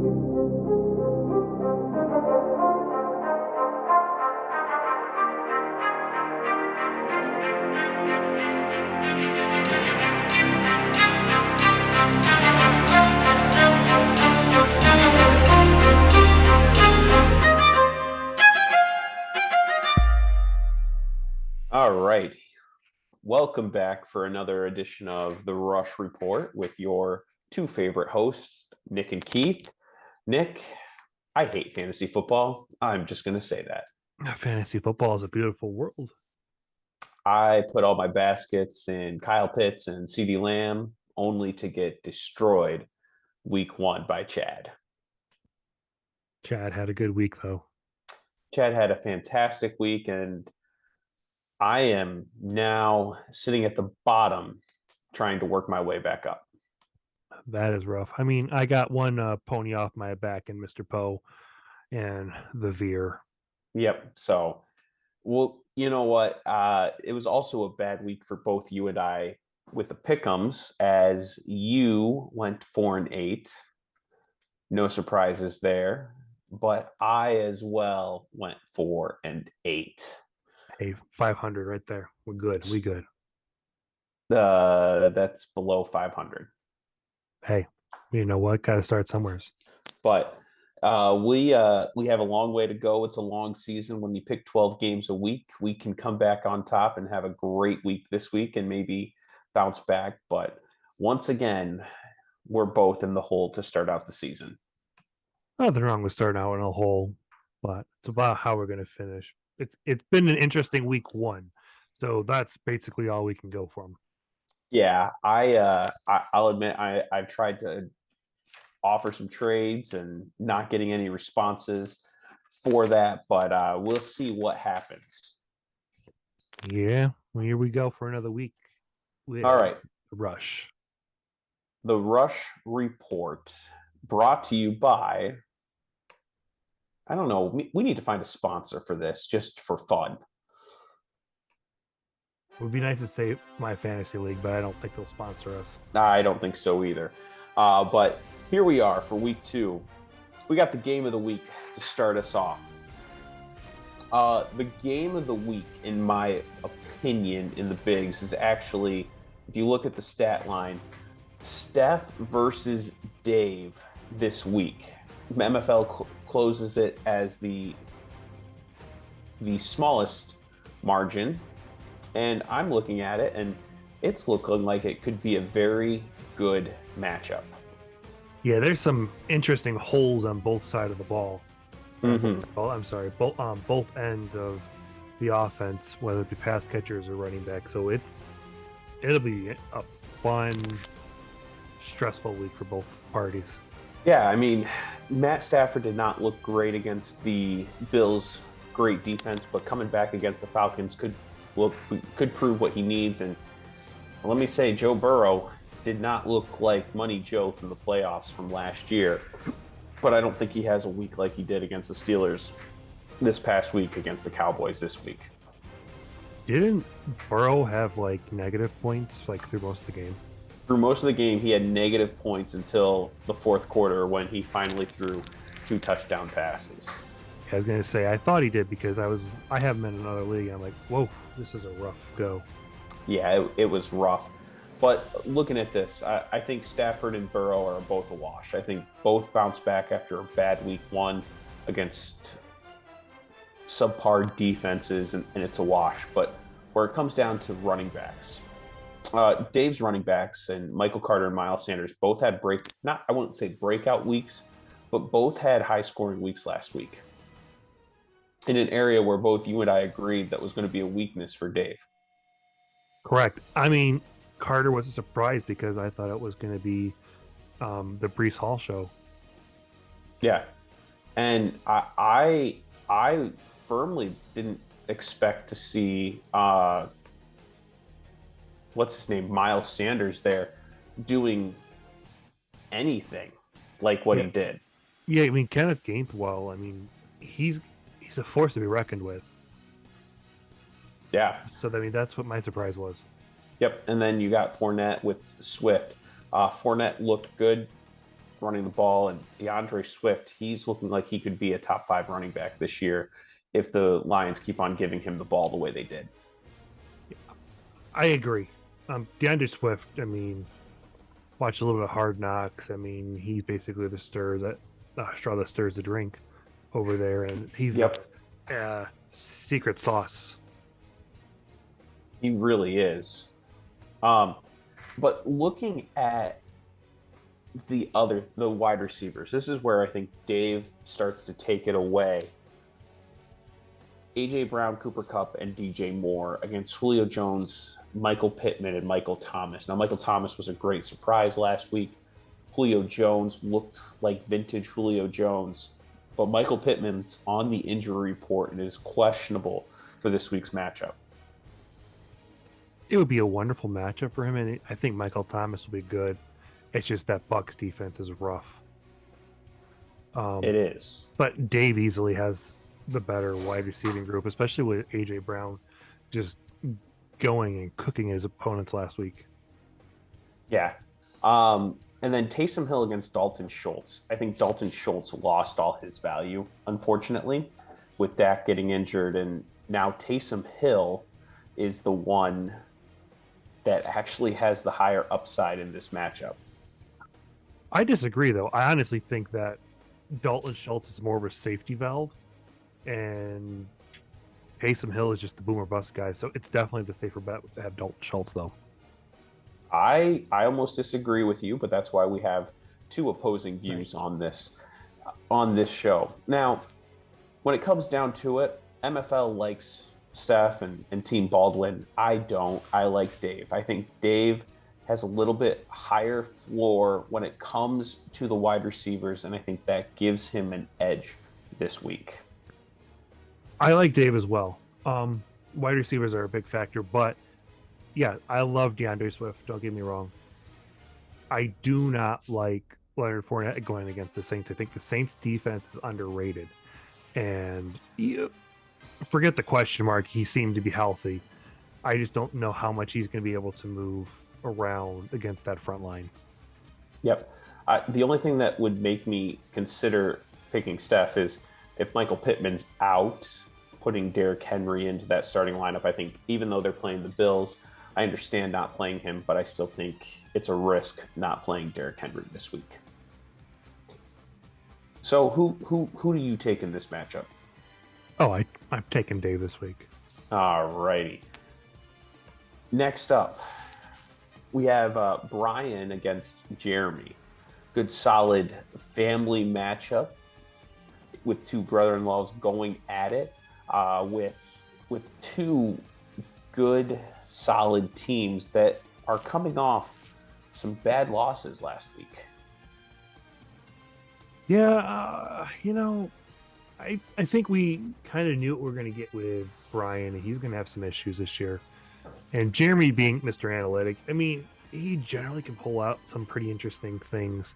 All right. Welcome back for another edition of the Rush Report with your two favorite hosts, Nick and Keith. Nick, I hate fantasy football. I'm just going to say that. Fantasy football is a beautiful world. I put all my baskets in Kyle Pitts and CeeDee Lamb only to get destroyed week one by Chad. Chad had a good week, though. Chad had a fantastic week, and I am now sitting at the bottom trying to work my way back up. That is rough. I mean, I got one pony off my back in Mr. Poe and the Veer. Yep. So, well, you know what? It was also a bad week for both you and I with the pick'ems, as you went 4-8. No surprises there. But I as well went 4-8. Hey, 500 right there. We're good. We good. That's below 500. Hey, you know what? Got to start somewhere. But we have a long way to go. It's a long season. When you pick 12 games a week, we can come back on top and have a great week this week and maybe bounce back. But once again, we're both in the hole to start out the season. Nothing wrong with starting out in a hole, but it's about how we're going to finish. It's been an interesting week one, so that's basically all we can go from. Yeah, I'll admit I've tried to offer some trades and not getting any responses for that, but we'll see what happens. Yeah, well, here we go for another week. All right. Rush. The Rush Report brought to you by, I don't know, we need to find a sponsor for this just for fun. It would be nice to say My Fantasy League, but I don't think they'll sponsor us. I don't think so either. But here we are for week 2. We got the game of the week to start us off. The game of the week, in my opinion, in the bigs is actually, if you look at the stat line, Steph versus Dave this week. MFL closes it as the smallest margin, and I'm looking at it, and it's looking like it could be a very good matchup. Yeah, there's some interesting holes on both sides of the ball. Well, I'm sorry, both ends of the offense, whether it be pass catchers or running back. So it'll be a fun, stressful week for both parties. Yeah, I mean, Matt Stafford did not look great against the Bills' great defense, but coming back against the Falcons could prove what he needs. And let me say, Joe Burrow did not look like Money Joe from the playoffs from last year, but I don't think he has a week like he did against the Steelers this past week against the Cowboys this week. Didn't Burrow have like negative points like through most of the game? Through most of the game, he had negative points until the fourth quarter when he finally threw 2 touchdown passes. I was gonna say I thought he did because I have him in another league. And I'm like, whoa, this is a rough go. Yeah, it was rough. But looking at this, I think Stafford and Burrow are both a wash. I think both bounce back after a bad week 1 against subpar defenses, and it's a wash. But where it comes down to running backs, Dave's running backs and Michael Carter and Miles Sanders both had I wouldn't say breakout weeks, but both had high scoring weeks last week in an area where both you and I agreed that was going to be a weakness for Dave. Correct. I mean, Carter was a surprise because I thought it was going to be the Breece Hall show. Yeah, and I firmly didn't expect to see what's his name, Miles Sanders there doing anything like what he did. Yeah, I mean Kenneth Gainwell. I mean he's a force to be reckoned with. Yeah. So I mean that's what my surprise was. Yep, and then you got Fournette with Swift. Fournette looked good running the ball, and DeAndre Swift, he's looking like he could be a top 5 running back this year if the Lions keep on giving him the ball the way they did. I agree. DeAndre Swift, I mean, watch a little bit of Hard Knocks. I mean, he's basically the straw that stirs the drink over there, and he's Yep. Secret sauce. He really is. But looking at the wide receivers, this is where I think Dave starts to take it away. AJ Brown, Cooper Kupp, and DJ Moore against Julio Jones, Michael Pittman, and Michael Thomas. Now, Michael Thomas was a great surprise last week. Julio Jones looked like vintage Julio Jones, but Michael Pittman's on the injury report and is questionable for this week's matchup. It would be a wonderful matchup for him, and I think Michael Thomas will be good. It's just that Bucs defense is rough. It is. But Dave easily has the better wide receiving group, especially with AJ Brown just going and cooking his opponents last week. Yeah. And then Taysom Hill against Dalton Schultz. I think Dalton Schultz lost all his value, unfortunately, with Dak getting injured. And now Taysom Hill is the one that actually has the higher upside in this matchup. I disagree, though. I honestly think that Dalton Schultz is more of a safety valve, and Taysom Hill is just the boomer bust guy. So it's definitely the safer bet to have Dalton Schultz, though. I almost disagree with you, but that's why we have two opposing views on this show. Now, when it comes down to it, MFL likes Steph and Team Baldwin. I don't. I like Dave. I think Dave has a little bit higher floor when it comes to the wide receivers, and I think that gives him an edge this week. I like Dave as well. Wide receivers are a big factor, but yeah, I love DeAndre Swift. Don't get me wrong. I do not like Leonard Fournette going against the Saints. I think the Saints defense is underrated, and forget the question mark. He seemed to be healthy. I just don't know how much he's going to be able to move around against that front line. Yep. The only thing that would make me consider picking Steph is if Michael Pittman's out, putting Derrick Henry into that starting lineup. I think even though they're playing the Bills, I understand not playing him, but I still think it's a risk not playing Derrick Henry this week. So who do you take in this matchup? Oh, I'm taking Dave this week. All righty. Next up, we have Bryan against Jeromy. Good, solid family matchup with two brother-in-laws going at it with two good, solid teams that are coming off some bad losses last week. Yeah, I think we kind of knew what we were going to get with Bryan. He's going to have some issues this year. And Jeromy being Mr. Analytic, I mean, he generally can pull out some pretty interesting things.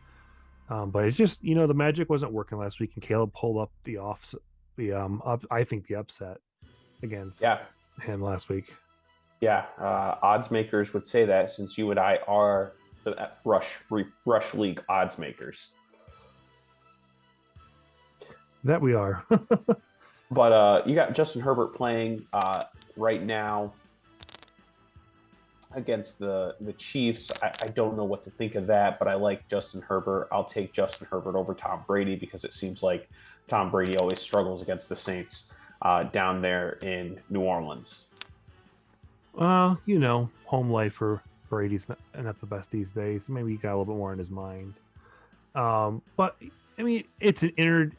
But it's just, the magic wasn't working last week, and Caleb pulled up the upset against him last week. Yeah, odds makers would say that, since you and I are the Rush League odds makers. That we are. But you got Justin Herbert playing right now against the Chiefs. I don't know what to think of that, but I like Justin Herbert. I'll take Justin Herbert over Tom Brady because it seems like Tom Brady always struggles against the Saints down there in New Orleans. Home life for Brady's not the best these days. Maybe he got a little bit more in his mind. But I mean, it's a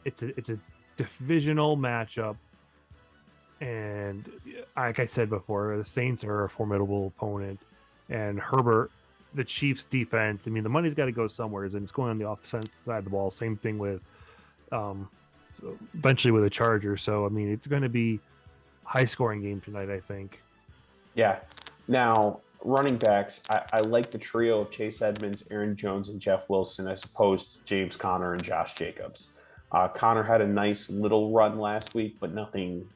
divisional matchup, and like I said before, the Saints are a formidable opponent, and Herbert, the Chiefs' defense. I mean, the money's got to go somewhere, and it's going on the offensive side of the ball. Same thing with, eventually with the Chargers. So I mean, it's going to be high-scoring game tonight, I think. Yeah. Now, running backs, I like the trio of Chase Edmonds, Aaron Jones, and Jeff Wilson as opposed to James Conner and Josh Jacobs. Conner had a nice little run last week, but nothing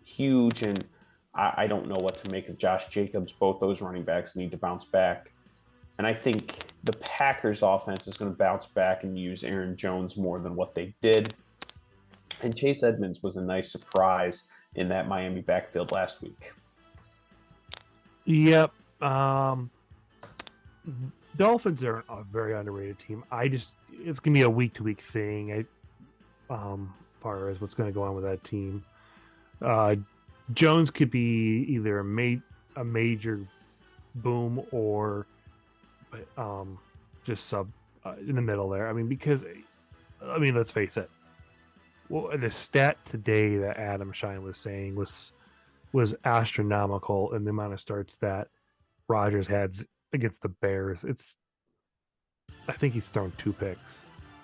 huge, and I don't know what to make of Josh Jacobs. Both those running backs need to bounce back. And I think the Packers offense is going to bounce back and use Aaron Jones more than what they did. And Chase Edmonds was a nice surprise in that Miami backfield last week. Yep. Dolphins are a very underrated team. It's gonna be a week to week thing. Far as what's gonna go on with that team. Jones could be either a major boom or just sub in the middle there. Let's face it. Well, the stat today that Adam Shine was saying was astronomical in the amount of starts that Rodgers had against the Bears. I think he's thrown 2 picks.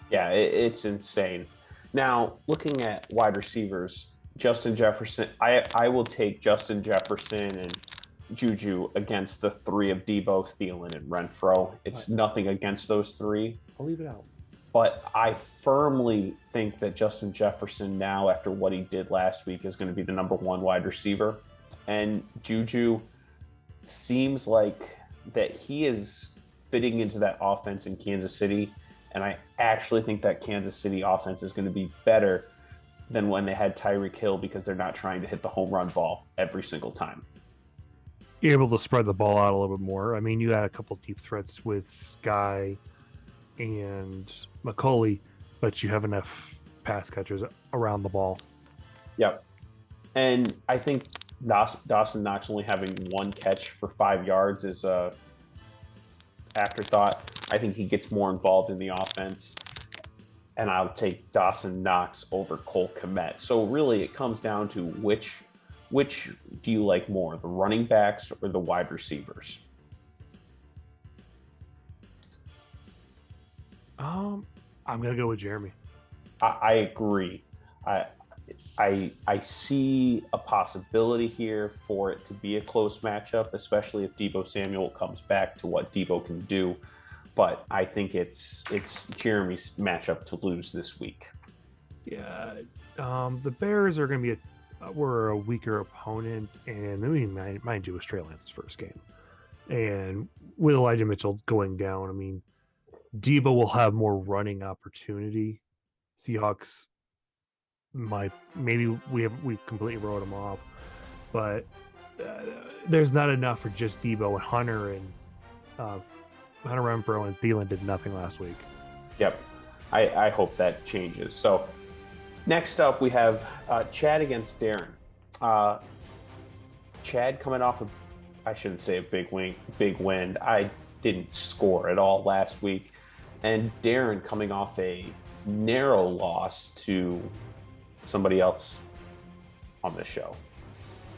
Yeah, it's insane. Now, looking at wide receivers, Justin Jefferson, I will take Justin Jefferson and Juju against the 3 of Debo, Thielen, and Renfro. It's nothing against those 3. I'll leave it out. But I firmly think that Justin Jefferson now, after what he did last week, is going to be the number 1 wide receiver. And Juju seems like that he is fitting into that offense in Kansas City. And I actually think that Kansas City offense is going to be better than when they had Tyreek Hill because they're not trying to hit the home run ball every single time. You're able to spread the ball out a little bit more. I mean, you had a couple deep threats with Sky and McCauley, but you have enough pass catchers around the ball. Yep. And I think Dawson Knox only having 1 catch for 5 yards is a afterthought. I think he gets more involved in the offense, and I'll take Dawson Knox over Cole Kmet. So really, it comes down to which do you like more, the running backs or the wide receivers? I'm gonna go with Jeromy. I agree. I see a possibility here for it to be a close matchup, especially if Deebo Samuel comes back to what Deebo can do. But I think it's Jeremy's matchup to lose this week. Yeah, the Bears are going to be were a weaker opponent, and mind you, it was Trey Lance's first game, and with Elijah Mitchell going down, I mean, Deebo will have more running opportunity. Seahawks maybe we completely wrote them off, but there's not enough for just Deebo and Hunter Renfro and Thielen did nothing last week. Yep, I hope that changes. So next up we have Chad against Darren. Chad coming off of, I shouldn't say a big win. I didn't score at all last week, and Darren coming off a narrow loss to somebody else on this show.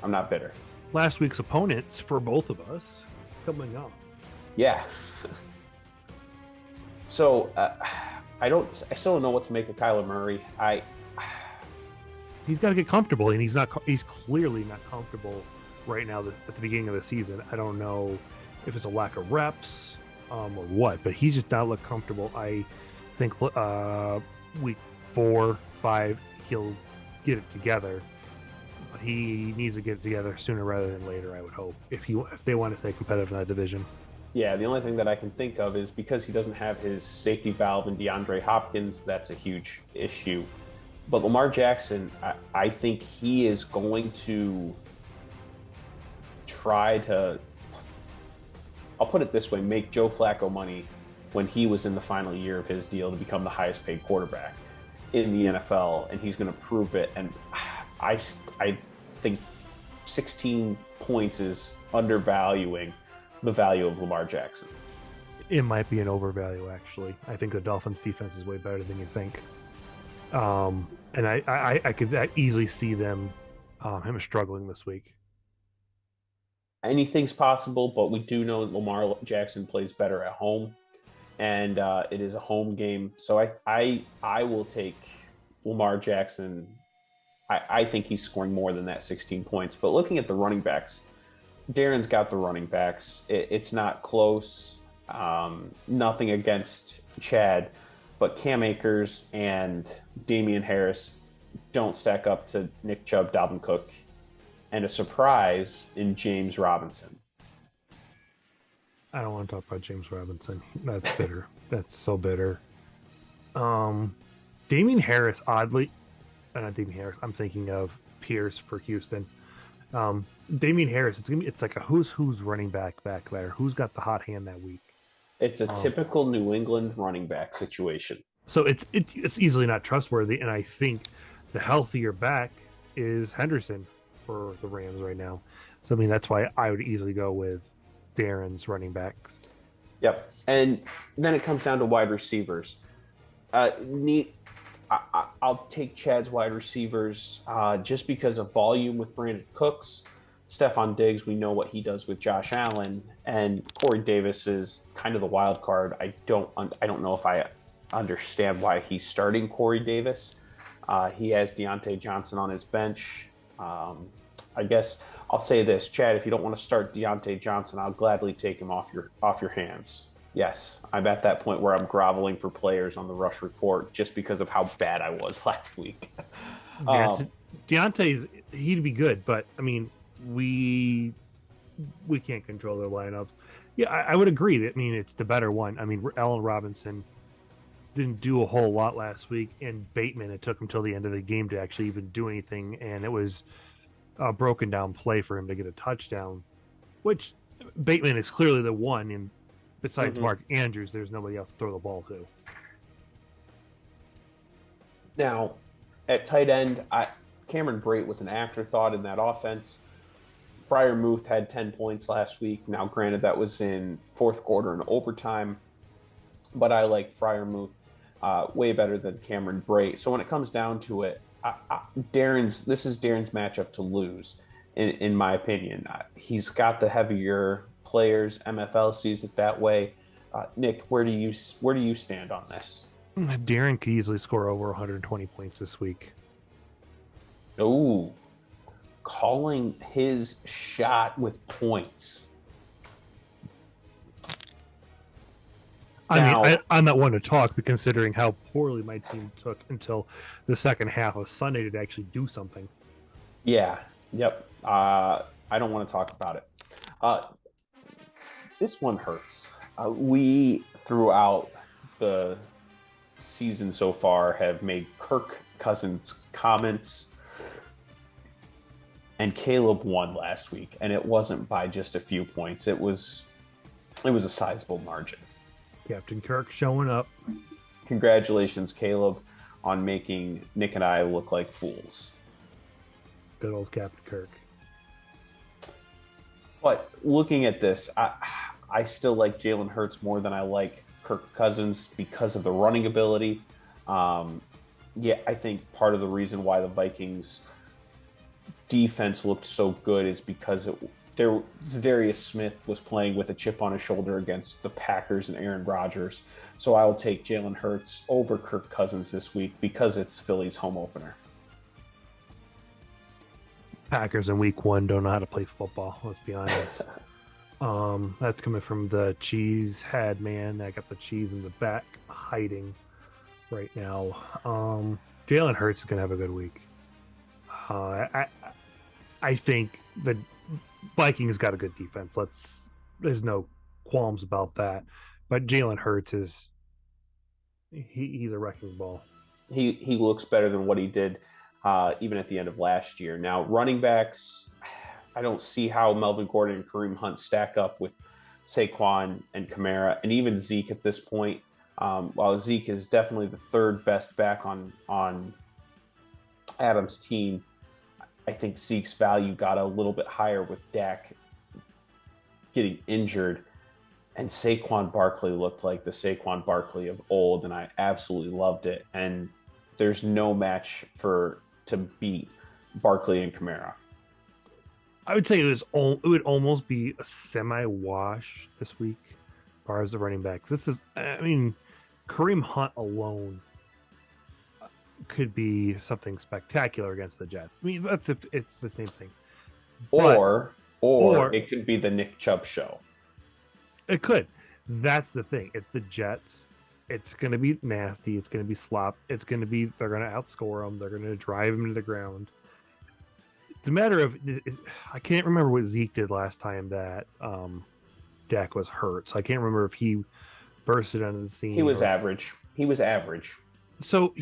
I'm not bitter. Last week's opponents for both of us coming up. Yeah. So I still don't know what to make of Kyler Murray. He's got to get comfortable, and he's clearly not comfortable right now at the beginning of the season. I don't know if it's a lack of reps or what, but he's just not look comfortable. I think week 4, 5 he'll get it together. But he needs to get it together sooner rather than later, I would hope, if they want to stay competitive in that division. Yeah, the only thing that I can think of is because he doesn't have his safety valve in DeAndre Hopkins, that's a huge issue. But Lamar Jackson, I think he is going to try to, I'll put it this way, make Joe Flacco money when he was in the final year of his deal to become the highest paid quarterback in the NFL, and he's going to prove it. And I think 16 points is undervaluing the value of Lamar Jackson. It might be an overvalue, actually. I think the Dolphins' defense is way better than you think. And I could easily see him struggling this week. Anything's possible, but we do know Lamar Jackson plays better at home, and it is a home game. So I will take Lamar Jackson. I think he's scoring more than that 16 points. But looking at the running backs, Darren's got the running backs. It's not close. Nothing against Chad, but Cam Akers and Damian Harris don't stack up to Nick Chubb, Dalvin Cook, and a surprise in James Robinson. I don't want to talk about James Robinson. That's bitter. That's so bitter. Um, Damian Harris, oddly, not Damian Harris. I'm thinking of Pierce for Houston. Damian Harris. It's like a who's running back there. Who's got the hot hand that week? It's a Um, typical New England running back situation. so it's easily not trustworthy, and I think the healthier back is Henderson for the Rams right now. So I mean that's why I would easily go with Darren's running backs. Yep. And then it comes down to wide receivers. Neat. I'll take Chad's wide receivers just because of volume with Brandon Cooks. Stephon Diggs, we know what he does with Josh Allen, and Corey Davis is kind of the wild card. I don't know if I understand why he's starting Corey Davis. He has Deontay Johnson on his bench. I guess I'll say this, Chad. If you don't want to start Deontay Johnson, I'll gladly take him off your hands. Yes, I'm at that point where I'm groveling for players on the Rush Report just because of how bad I was last week. Deontay's he'd be good, but I mean we can't control their lineups. Yeah, I would agree. I mean it's the better one. I mean Allen Robinson didn't do a whole lot last week, and Bateman it took him till the end of the game to actually even do anything, and it was a broken down play for him to get a touchdown, which Bateman is clearly the one, and besides Mark Andrews, there's nobody else to throw the ball to. Now, at tight end, Cameron Brate was an afterthought in that offense. Freiermuth had 10 points last week. Now, granted, that was in fourth quarter and overtime, but I like Freiermuth way better than Cameron Brate. So when it comes down to it, this is Darren's matchup to lose, in my opinion. He's got the heavier players. MFL sees it that way. Nick, where do you stand on this? Darren could easily score over 120 points this week. Oh, calling his shot with points. I'm not one to talk, but considering how poorly my team took until the second half of Sunday to actually do something. Yeah. Yep. I don't want to talk about it. This one hurts. We, throughout the season so far, have made Kirk Cousins comments, and Caleb won last week, and it wasn't by just a few points. It was a sizable margin. Captain Kirk showing up. Congratulations, Caleb, on making Nick and I look like fools. Good old Captain Kirk. But looking at this, I still like Jalen Hurts more than I like Kirk Cousins because of the running ability. I think part of the reason why the Vikings defense looked so good is because Zadarius Smith was playing with a chip on his shoulder against the Packers and Aaron Rodgers. So I will take Jalen Hurts over Kirk Cousins this week because it's Philly's home opener. Packers in week 1 don't know how to play football, let's be honest. That's coming from the cheese head man. I got the cheese in the back hiding right now. Jalen Hurts is going to have a good week. I think the Vikings got a good defense. There's no qualms about that. But Jalen Hurts he's a wrecking ball. He looks better than what he did even at the end of last year. Now, running backs, I don't see how Melvin Gordon and Kareem Hunt stack up with Saquon and Kamara, and even Zeke at this point. While Zeke is definitely the third best back on Adam's team, I think Zeke's value got a little bit higher with Dak getting injured, and Saquon Barkley looked like the Saquon Barkley of old, and I absolutely loved it. And there's no match to beat Barkley and Kamara. I would say it would almost be a semi-wash this week as far as the running backs. Kareem Hunt alone could be something spectacular against the Jets. I mean, that's if it's the same thing. Or it could be the Nick Chubb show. It could. That's the thing. It's the Jets. It's going to be nasty. It's going to be slop. They're going to outscore them. They're going to drive them to the ground. It's a matter of, I can't remember what Zeke did last time that Dak was hurt, so I can't remember if he bursted onto the scene. He was average. He was average. So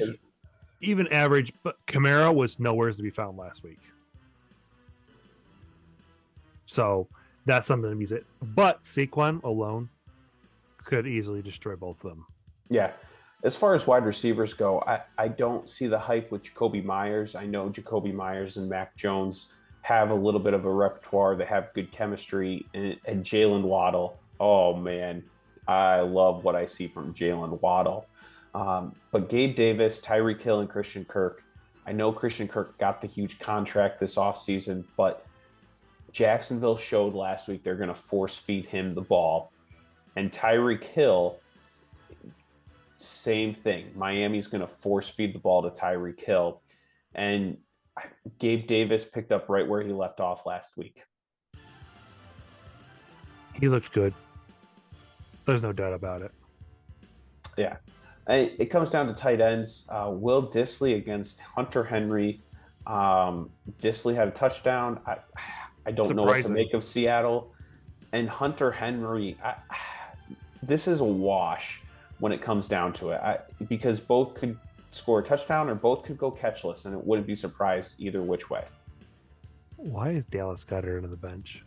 even average, but Kamara was nowhere to be found last week. So that's something to be said. But Saquon alone could easily destroy both of them. Yeah. As far as wide receivers go, I don't see the hype with Jacoby Myers. I know Jacoby Myers and Mac Jones have a little bit of a repertoire. They have good chemistry. And Jalen Waddle, oh, man, I love what I see from Jalen Waddle. But Gabe Davis, Tyreek Hill, and Christian Kirk, I know Christian Kirk got the huge contract this offseason, but Jacksonville showed last week they're going to force feed him the ball. And Tyreek Hill, same thing. Miami's going to force feed the ball to Tyreek Hill. And Gabe Davis picked up right where he left off last week. He looked good. There's no doubt about it. Yeah. It comes down to tight ends. Will Dissly against Hunter Henry. Dissly had a touchdown. I don't know what to make of Seattle. And Hunter Henry, this is a wash when it comes down to it, because both could score a touchdown or both could go catchless, and it wouldn't be surprised either which way. Why is Dallas Goedert on the bench?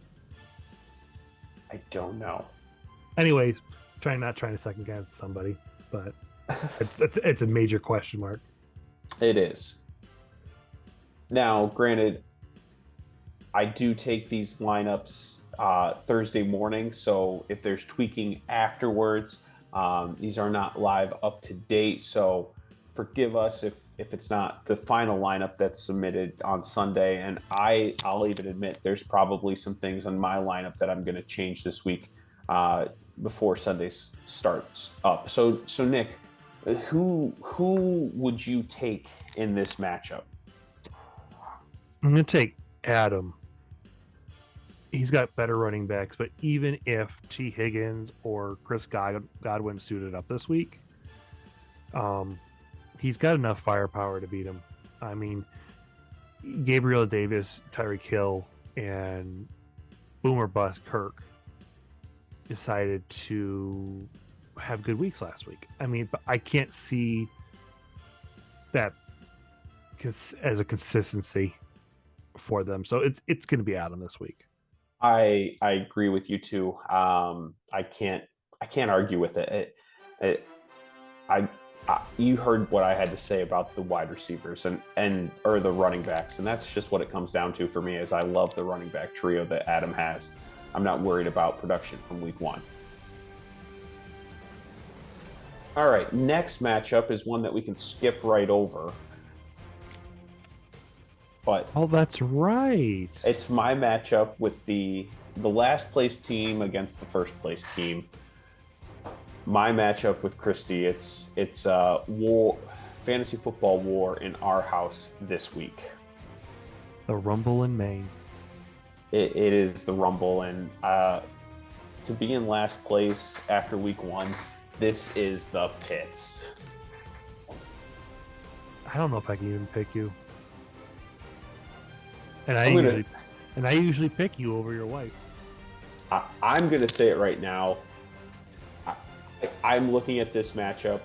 I don't know. Anyways, not trying to second guess somebody, but it's a major question mark. It is. Now, granted, I do take these lineups Thursday morning, so if there's tweaking afterwards, these are not live up to date, so forgive us if it's not the final lineup that's submitted on Sunday. And I'll even admit there's probably some things on my lineup that I'm going to change this week before Sunday starts up. So Nick, who would you take in this matchup? I'm going to take Adam. He's got better running backs, but even if T. Higgins or Chris Godwin suited up this week, he's got enough firepower to beat him. I mean, Gabriel Davis, Tyreek Hill, and Boomer Bust Kirk decided to have good weeks last week. I mean, but I can't see that as a consistency for them. So it's going to be Adam this week. I agree with you too. I can't argue with it. You heard what I had to say about the wide receivers or the running backs, and that's just what it comes down to for me. Is I love the running back trio that Adam has. I'm not worried about production from week one. All right, next matchup is one that we can skip right over. But that's right. It's my matchup with the last place team against the first place team. My matchup with Christy. It's war, fantasy football war in our house this week. The Rumble in Maine. It is the Rumble, and to be in last place after week one, this is the pits. I don't know if I can even pick you. And I usually pick you over your wife. I'm going to say it right now. I'm looking at this matchup.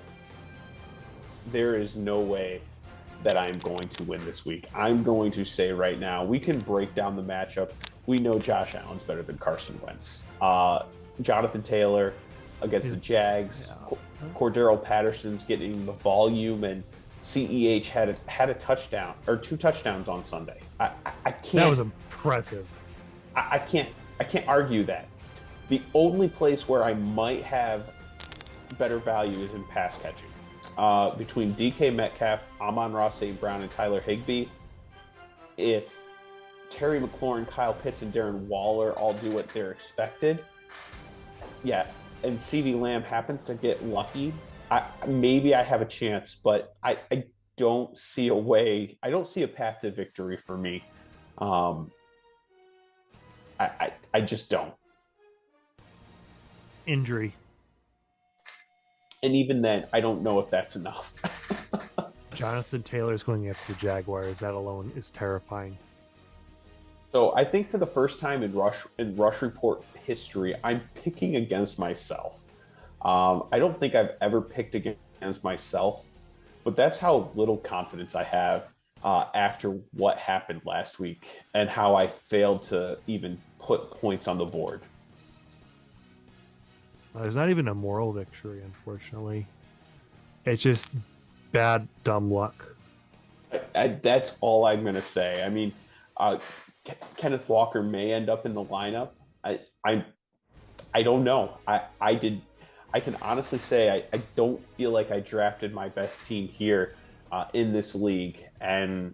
There is no way that I'm going to win this week. I'm going to say right now, we can break down the matchup. We know Josh Allen's better than Carson Wentz. Jonathan Taylor against the Jags. Yeah. Cordero Patterson's getting the volume, and CEH had a touchdown or 2 touchdowns on Sunday. I can't. That was impressive. I can't argue that. The only place where I might have better value is in pass catching. Between DK Metcalf, Amon-Ra St. Brown, and Tyler Higbee, if Terry McLaurin, Kyle Pitts, and Darren Waller all do what they're expected, yeah, and CeeDee Lamb happens to get lucky, maybe I have a chance, but I don't see a way. I don't see a path to victory for me. I just don't. Injury. And even then, I don't know if that's enough. Jonathan Taylor's going after the Jaguars. That alone is terrifying. So I think for the first time in Rush Report history, I'm picking against myself. I don't think I've ever picked against myself, but that's how little confidence I have after what happened last week and how I failed to even put points on the board. There's not even a moral victory, unfortunately. It's just bad, dumb luck. That's all I'm going to say. I mean, uh, Kenneth Walker may end up in the lineup. I, I, I don't know. I did. I can honestly say I don't feel like I drafted my best team here in this league, and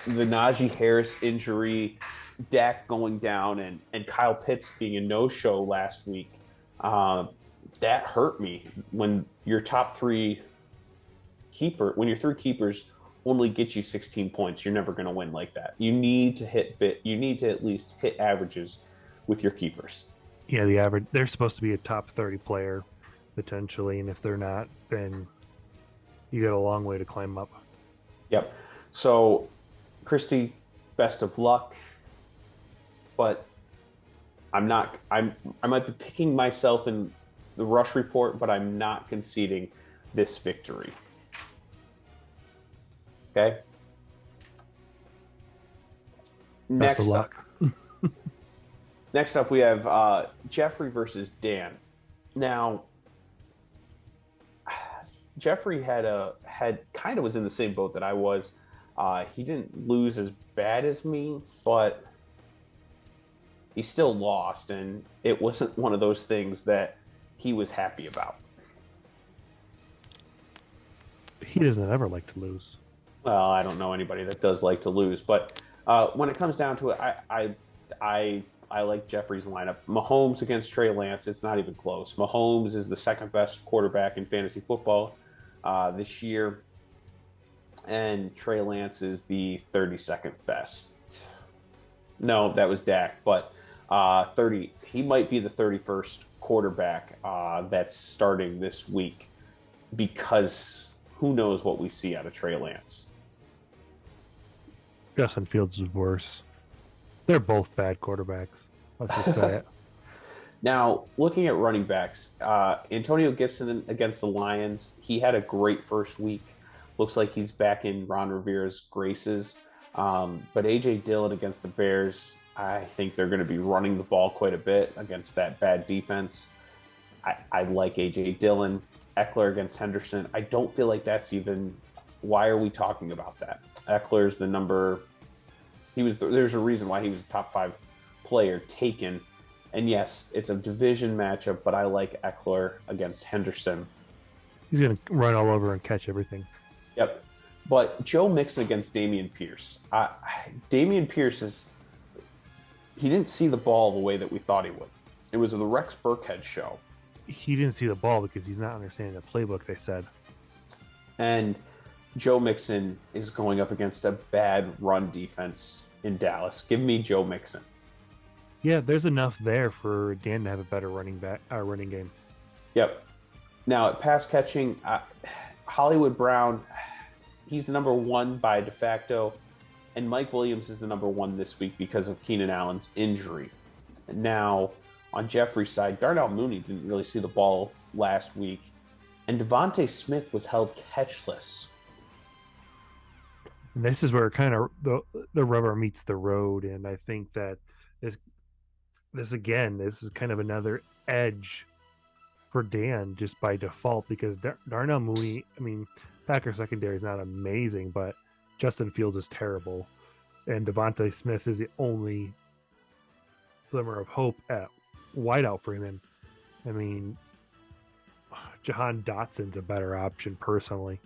the Najee Harris injury, Dak going down, and Kyle Pitts being a no-show last week, that hurt me. When your top three when your three keepers only get you 16 points, you're never going to win like that. You need to You need to at least hit averages with your keepers. Yeah, the average. They're supposed to be a top 30 player potentially, and if they're not, then you got a long way to climb up. Yep. So, Christy, best of luck. But I'm not. I might be picking myself in the Rush Report, but I'm not conceding this victory. Okay. Best of luck. Next up, we have Jeffrey versus Dan. Now, Jeffrey had kind of was in the same boat that I was. He didn't lose as bad as me, but he still lost, and it wasn't one of those things that he was happy about. He doesn't ever like to lose. Well, I don't know anybody that does like to lose, but when it comes down to it, I like Jeffrey's lineup. Mahomes against Trey Lance, it's not even close. Mahomes is the second best quarterback in fantasy football this year, and Trey Lance is the 32nd best. No, that was Dak, but 30. He might be the 31st quarterback that's starting this week, because who knows what we see out of Trey Lance. Justin Fields is worse. They're both bad quarterbacks. Let's just say it. Now, looking at running backs, Antonio Gibson against the Lions, he had a great first week. Looks like he's back in Ron Rivera's graces. But A.J. Dillon against the Bears, I think they're going to be running the ball quite a bit against that bad defense. I like A.J. Dillon. Eckler against Henderson. I don't feel like that's even... Why are we talking about that? Eckler's the number... There's a reason why he was a top 5 player taken. And yes, it's a division matchup, but I like Eckler against Henderson. He's going to run all over and catch everything. Yep. But Joe Mixon against Dameon Pierce. Dameon Pierce he didn't see the ball the way that we thought he would. It was the Rex Burkhead show. He didn't see the ball because he's not understanding the playbook, they said. And Joe Mixon is going up against a bad run defense in Dallas. Give me Joe Mixon. Yeah, there's enough there for Dan to have a better running game. Yep. Now, at pass catching, Hollywood Brown, he's the number 1 by de facto, and Mike Williams is the number 1 this week because of Keenan Allen's injury. Now, on Jeffrey's side, Darnell Mooney didn't really see the ball last week, and Devontae Smith was held catchless. And this is where kind of the rubber meets the road, and I think that this is kind of another edge for Dan just by default, because Darnell Mooney, I mean, Packer secondary is not amazing, but Justin Fields is terrible, and Devontae Smith is the only glimmer of hope at wideout for him. I mean, Jahan Dotson's a better option personally.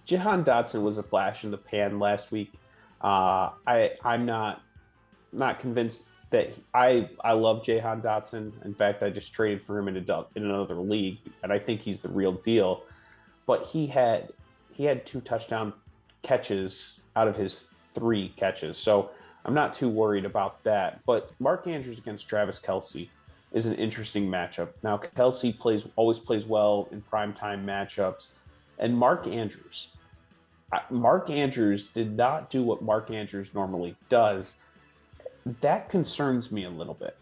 Jahan Dotson was a flash in the pan last week. I'm not convinced that I love Jahan Dotson. In fact, I just traded for him in another league, and I think he's the real deal. But he had 2 touchdown catches out of his 3 catches, so I'm not too worried about that. But Mark Andrews against Travis Kelce is an interesting matchup. Now, Kelce always plays well in primetime matchups, and Mark Andrews, Mark Andrews did not do what Mark Andrews normally does. That concerns me a little bit.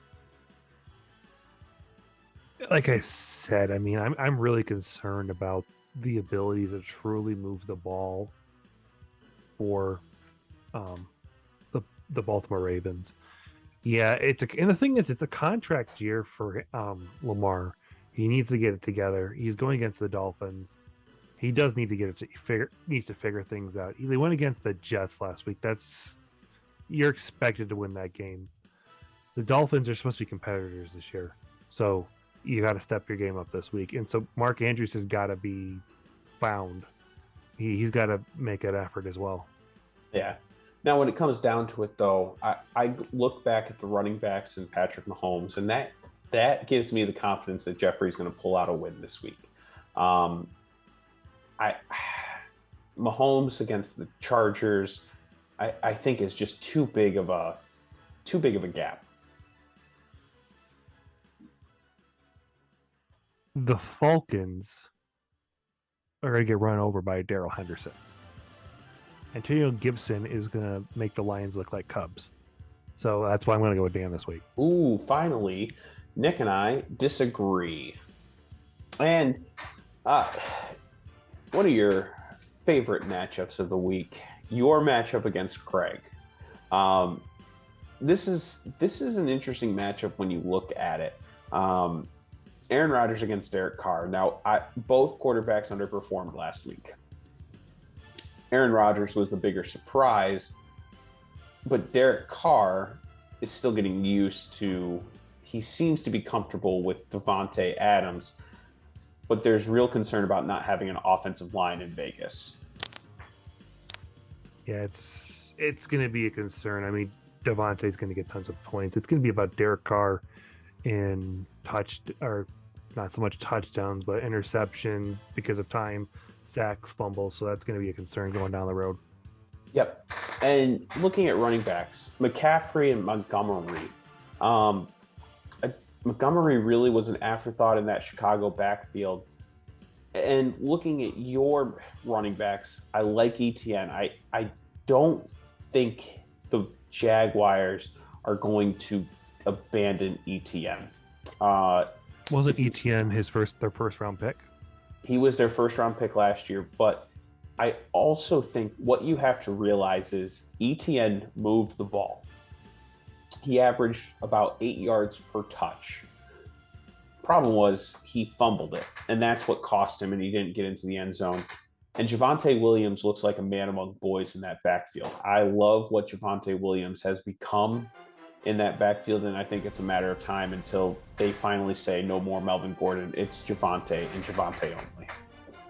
Like I said, I mean, I'm really concerned about the ability to truly move the ball for um, the Baltimore Ravens. Yeah, and the thing is, it's a contract year for Lamar. He needs to get it together. He's going against the Dolphins. He does need to get it to needs to figure things out. They went against the Jets last week. You're expected to win that game. The Dolphins are supposed to be competitors this year, so you got to step your game up this week. And so Mark Andrews has got to be found. He's got to make an effort as well. Yeah. Now, when it comes down to it, though, I look back at the running backs and Patrick Mahomes, and that gives me the confidence that Jeffrey's going to pull out a win this week. Um, I Mahomes against the Chargers, I think is just too big of a gap. The Falcons are going to get run over by Darrell Henderson. Antonio Gibson is going to make the Lions look like Cubs. So that's why I'm going to go with Dan this week. Ooh, finally, Nick and I disagree. And one of your favorite matchups of the week, your matchup against Craig. This is an interesting matchup when you look at it. Aaron Rodgers against Derek Carr. Now, both quarterbacks underperformed last week. Aaron Rodgers was the bigger surprise, but Derek Carr is still getting used to. He seems to be comfortable with Davante Adams, but there's real concern about not having an offensive line in Vegas. Yeah, it's going to be a concern. I mean, Davante's going to get tons of points. It's going to be about Derek Carr in not so much touchdowns, but interception because of time, sacks, fumbles. So that's going to be a concern going down the road. Yep. And looking at running backs, McCaffrey and Montgomery. Montgomery really was an afterthought in that Chicago backfield. And looking at your running backs, I like ETN. I don't think the Jaguars are going to abandon ETN. Wasn't ETN their first round pick? He was their first round pick last year, but I also think what you have to realize is ETN moved the ball. He averaged about 8 yards per touch. Problem was he fumbled it, and that's what cost him, and he didn't get into the end zone. And Javonte Williams looks like a man among boys in that backfield. I love what Javonte Williams has become in that backfield, and I think it's a matter of time until they finally say no more Melvin Gordon. It's Javonte and Javonte only.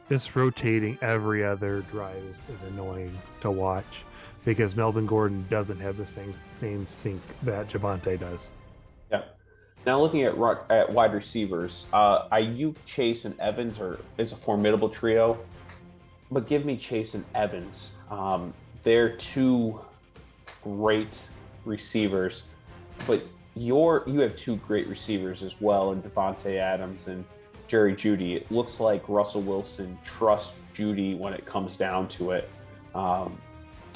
This rotating every other drive is annoying to watch because Melvin Gordon doesn't have the same sync that Javonte does. Yep. Now looking at wide receivers, Ayuk, Chase, and Evans is a formidable trio, but give me Chase and Evans. They're two great receivers. But you have two great receivers as well in Davante Adams and Jerry Jeudy. It looks like Russell Wilson trusts Jeudy when it comes down to it.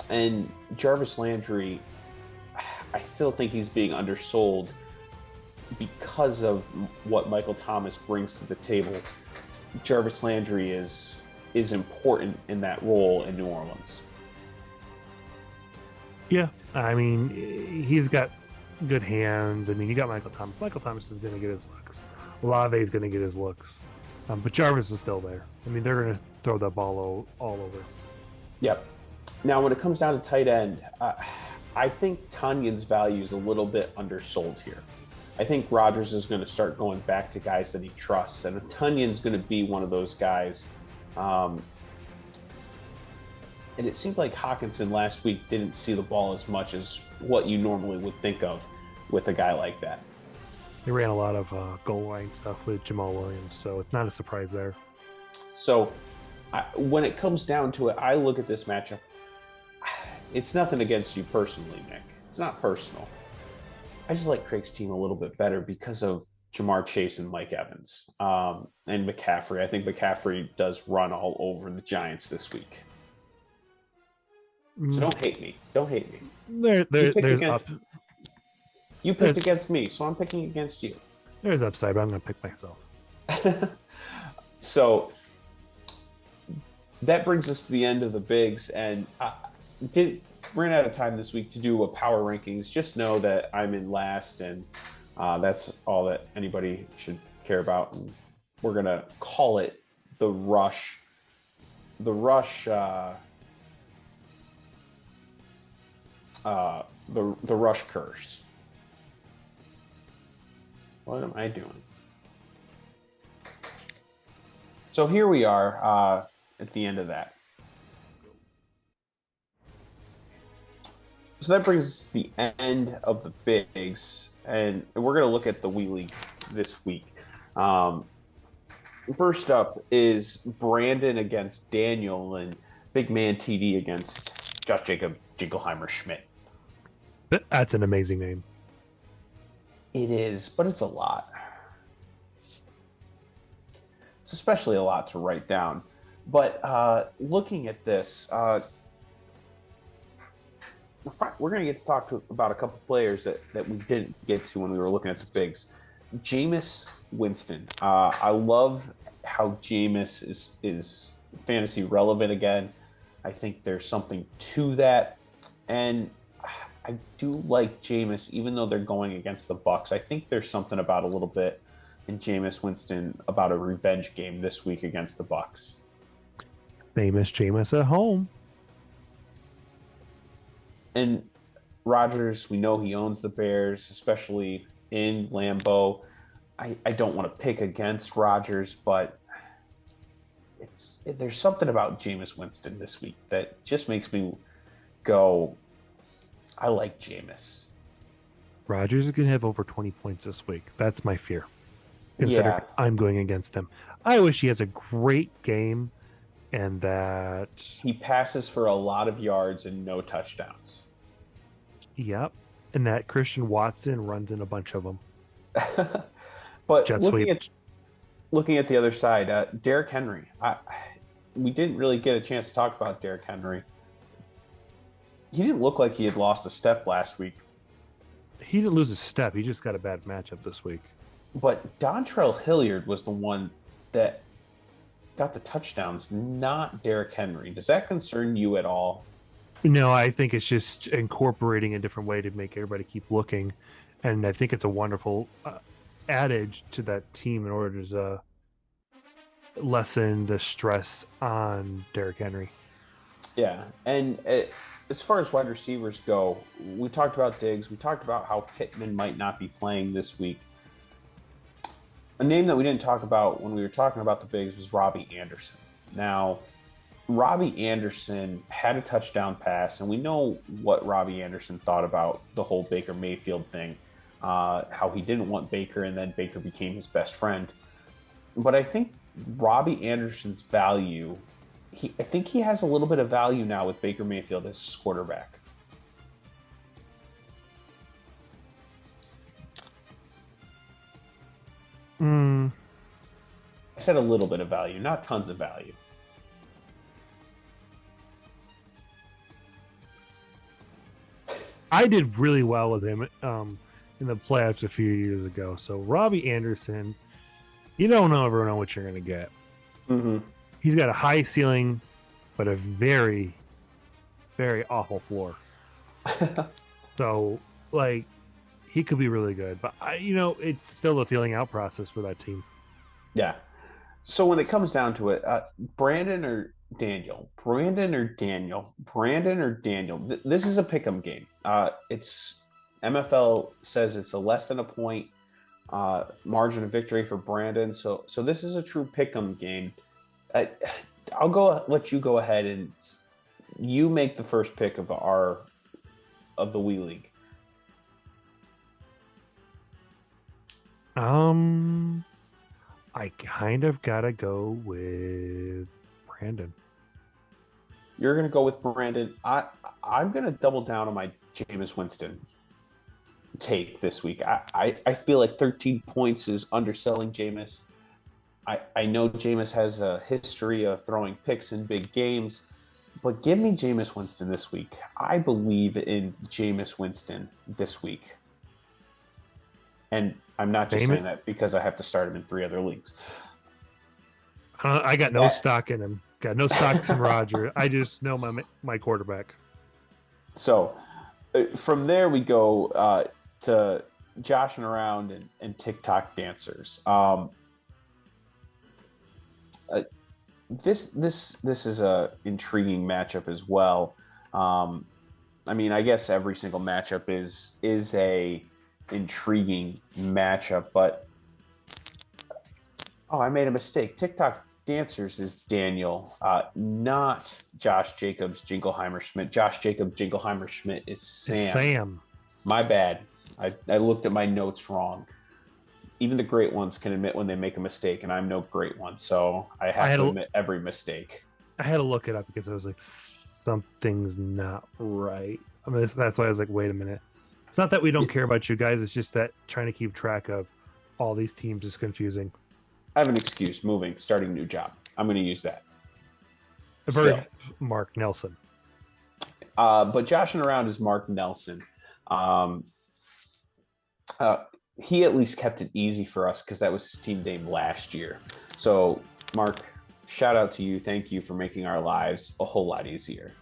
And Jarvis Landry, I still think he's being undersold because of what Michael Thomas brings to the table. Jarvis Landry is important in that role in New Orleans. Yeah, I mean, he's got good hands. I mean, you got Michael Thomas. Michael Thomas is going to get his looks. Olave is going to get his looks. But Jarvis is still there. I mean, they're going to throw that ball all over. Yep. Now, when it comes down to tight end, I think Tanyan's value is a little bit undersold here. I think Rodgers is going to start going back to guys that he trusts, and Tanyan's going to be one of those guys. And it seemed like Hawkinson last week didn't see the ball as much as what you normally would think of with a guy like that. They ran a lot of goal line stuff with Jamal Williams, so it's not a surprise there. So when it comes down to it, I look at this matchup. It's nothing against you personally, Nick. It's not personal. I just like Craig's team a little bit better because of Jamar Chase and Mike Evans and McCaffrey. I think McCaffrey does run all over the Giants this week. So don't hate me. Don't hate me. You picked There's against you picked against me, so I'm picking against you. there's upside, but I'm going to pick myself. So that brings us to the end of the bigs, and ran out of time this week to do a power rankings. Just know that I'm in last, and that's all that anybody should care about. And we're gonna call it the rush. The rush. The rush curse. What am I doing? So here we are at the end of that. So that brings us to the end of the bigs, and we're going to look at the Wii League this week. First up is Brandon against Daniel, and Big Man TD against Josh Jacob Jingleheimer Schmidt. That's an amazing name. It is, but it's a lot. It's especially a lot to write down. But looking at this, we're going to get to talk about a couple players that we didn't get to when we were looking at the bigs. Jameis Winston. I love how Jameis is fantasy relevant again. I think there's something to that. And I do like Jameis, even though they're going against the Bucs. I think there's something about a little bit in Jameis Winston about a revenge game this week against the Bucs. Famous Jameis at home. And Rodgers, we know he owns the Bears, especially in Lambeau. I don't want to pick against Rodgers, but there's something about Jameis Winston this week that just makes me go, I like Jameis. Rodgers is going to have over 20 points this week. That's my fear. Considering I'm going against him. I wish he has a great game and that he passes for a lot of yards and no touchdowns. Yep. And that Christian Watson runs in a bunch of them. But looking at the other side, Derrick Henry. We didn't really get a chance to talk about Derrick Henry. He didn't look like he had lost a step last week. He didn't lose a step. He just got a bad matchup this week. But Dontrell Hilliard was the one that got the touchdowns, not Derrick Henry. Does that concern you at all? No, I think it's just incorporating a different way to make everybody keep looking. And I think it's a wonderful adage to that team in order to lessen the stress on Derrick Henry. Yeah, and as far as wide receivers go, we talked about Diggs. We talked about how Pittman might not be playing this week. A name that we didn't talk about when we were talking about the bigs was Robbie Anderson. Now, Robbie Anderson had a touchdown pass, and we know what Robbie Anderson thought about the whole Baker Mayfield thing, how he didn't want Baker, and then Baker became his best friend. But I think Robbie Anderson's value, I think he has a little bit of value now with Baker Mayfield as his quarterback. I said a little bit of value, not tons of value. I did really well with him in the playoffs a few years ago. So Robbie Anderson, you don't ever know what you're going to get. Mm-hmm. He's got a high ceiling, but a very, very awful floor. So, like, he could be really good. But, it's still a feeling out process for that team. Yeah. So when it comes down to it, Brandon or Daniel? Brandon or Daniel? Brandon or Daniel? This is a pick'em game. It's MFL says it's a less than a point margin of victory for Brandon. So this is a true pick'em game. I'll let you go ahead and you make the first pick of the Wii League. I kind of gotta go with Brandon. You're gonna go with Brandon. I'm gonna double down on my Jameis Winston take this week. I feel like 13 points is underselling Jameis. I know Jameis has a history of throwing picks in big games, But give me Jameis Winston this week. I believe in Jameis Winston this week. And I'm not just saying that because I have to start him in 3 other leagues. I got no stock in him. Got no stocks in Roger. I just know my quarterback. So from there we go to joshing around and TikTok dancers. This is a intriguing matchup as well. I mean, I guess every single matchup is a intriguing matchup, but I made a mistake. TikTok dancers is Daniel, not Josh Jacobs Jingleheimer Schmidt. Josh Jacobs Jingleheimer Schmidt is Sam. My bad. I looked at my notes wrong. Even the great ones can admit when they make a mistake, and I'm no great one, so I have to admit every mistake. I had to look it up because I was like, something's not right. I mean, that's why I was like, wait a minute. It's not that we don't care about you guys. It's just that trying to keep track of all these teams is confusing. I have an excuse. Starting a new job. I'm going to use that. Mark Nelson. But joshing around is Mark Nelson. He at least kept it easy for us because that was his team name last year. So, Mark, shout out to you. Thank you for making our lives a whole lot easier.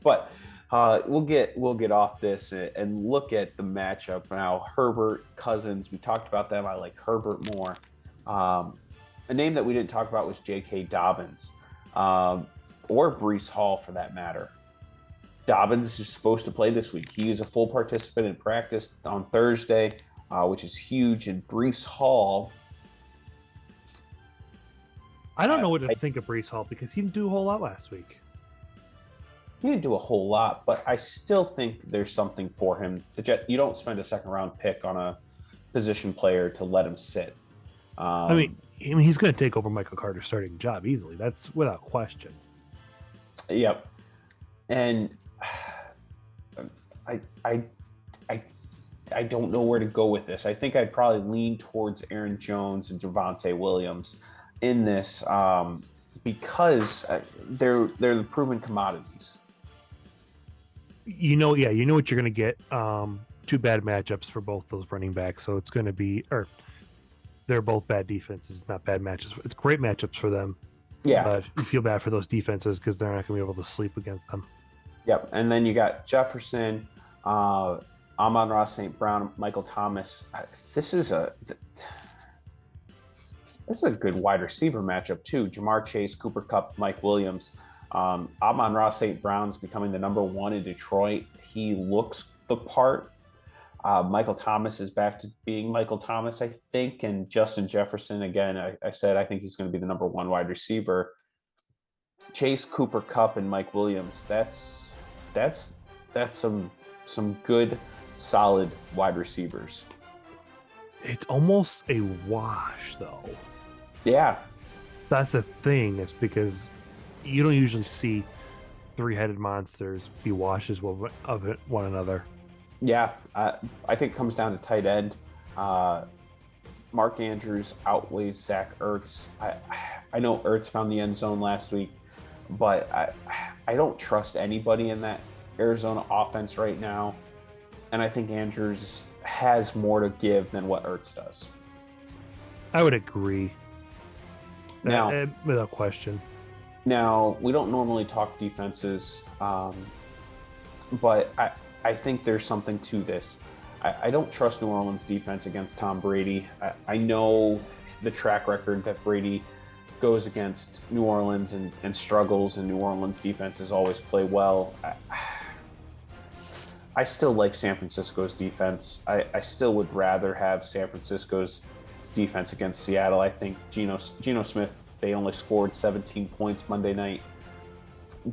But we'll get off this and look at the matchup now. Herbert, Cousins, we talked about them. I like Herbert more. A name that we didn't talk about was J.K. Dobbins, or Breece Hall for that matter. Dobbins is supposed to play this week. He is a full participant in practice on Thursday, which is huge. And Breece Hall, I don't know what to think of Breece Hall because he didn't do a whole lot last week. He didn't do a whole lot, but I still think there's something for him. You don't spend a second-round pick on a position player to let him sit. I mean, he's going to take over Michael Carter's starting job easily. That's without question. Yep. And I don't know where to go with this. I think I'd probably lean towards Aaron Jones and Javonte Williams in this because they're the proven commodities. You know what you're going to get. 2 bad matchups for both those running backs, so it's going to be they're both bad defenses, not bad matchups. It's great matchups for them. Yeah, but you feel bad for those defenses because they're not going to be able to sleep against them. Yep, and then you got Jefferson, Amon-Ra St. Brown, Michael Thomas. This is a good wide receiver matchup too. Jamar Chase, Cooper Kupp, Mike Williams. Amon-Ra St. Brown's becoming the number 1 in Detroit. He looks the part. Michael Thomas is back to being Michael Thomas, I think, and Justin Jefferson again. I said I think he's going to be the number 1 wide receiver. Chase, Cooper Kupp, and Mike Williams. That's some good, solid wide receivers. It's almost a wash, though. Yeah, that's the thing. It's because you don't usually see 3-headed monsters be washes of one another. Yeah, I think it comes down to tight end. Mark Andrews outweighs Zach Ertz. I know Ertz found the end zone last week, but I don't trust anybody in that Arizona offense right now. And I think Andrews has more to give than what Ertz does. I would agree. Now, without question. Now, we don't normally talk defenses, but I think there's something to this. I don't trust New Orleans defense against Tom Brady. I know the track record that Brady goes against New Orleans and struggles, and New Orleans defenses always play well. I still like San Francisco's defense. I still would rather have San Francisco's defense against Seattle. I think Geno Smith, they only scored 17 points Monday night.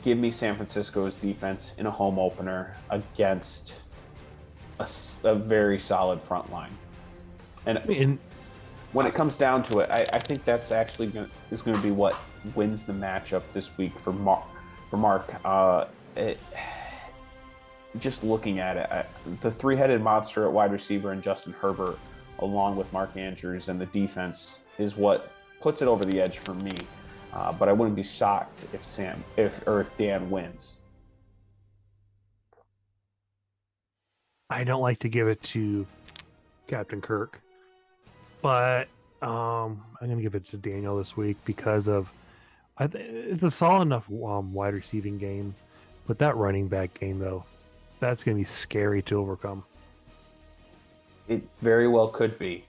Give me San Francisco's defense in a home opener against a very solid front line. And when it comes down to it, I think that's actually is going to be what wins the matchup this week for Mark. Just looking at it, the 3-headed monster at wide receiver and Justin Herbert, along with Mark Andrews and the defense, is what puts it over the edge for me. but I wouldn't be shocked if Dan wins. I don't like to give it to Captain Kirk, but I'm gonna give it to Daniel this week because of it's a solid enough wide receiving game, but that running back game though, that's gonna be scary to overcome. It very well could be.